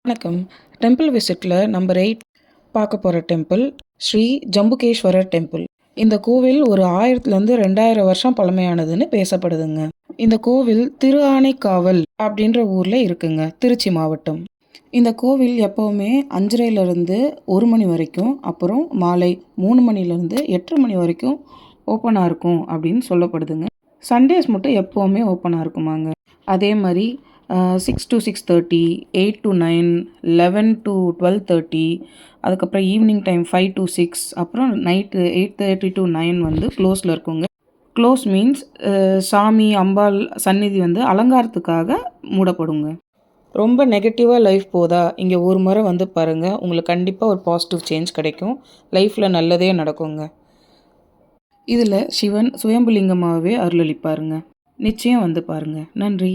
வணக்கம். Temple விசிட்டில் number 8 பார்க்க போகிற டெம்பிள் ஸ்ரீ ஜம்புகேஸ்வரர் டெம்பிள். இந்த கோவில் ஒரு 1000லேருந்து 2000 வருஷம் பழமையானதுன்னு பேசப்படுதுங்க. இந்த கோவில் திருஆனைக்காவல் அப்படின்ற ஊரில் இருக்குங்க, திருச்சி மாவட்டம். இந்த கோவில் எப்போவுமே 5:30லேருந்து 1 மணி வரைக்கும், அப்புறம் மாலை 3 மணிலேருந்து 8:30 மணி வரைக்கும் ஓப்பனாக இருக்கும் அப்படின்னு சொல்லப்படுதுங்க. சண்டேஸ் மட்டும் எப்போவுமே ஓப்பனாக இருக்குமாங்க. அதே மாதிரி 6 to 6:30, 8 to 9, 11 to 12:30, அதுக்கப்புறம் ஈவினிங் டைம் 5 to 6, அப்புறம் நைட்டு 8:30 to 9 வந்து க்ளோஸில் இருக்குங்க. க்ளோஸ் மீன்ஸ் சாமி அம்பாள் சந்நிதி வந்து அலங்காரத்துக்காக மூடப்படுங்க. ரொம்ப நெகட்டிவாக லைஃப் போதா, இங்கே ஒரு முறை வந்து பாருங்கள், உங்களுக்கு கண்டிப்பாக ஒரு பாசிட்டிவ் சேஞ்ச் கிடைக்கும். லைஃப்பில் நல்லதே நடக்குங்க. இதில் சிவன் சுயம்புலிங்கமாகவே அருளளிப்பாருங்க. நிச்சயம் வந்து பாருங்கள். நன்றி.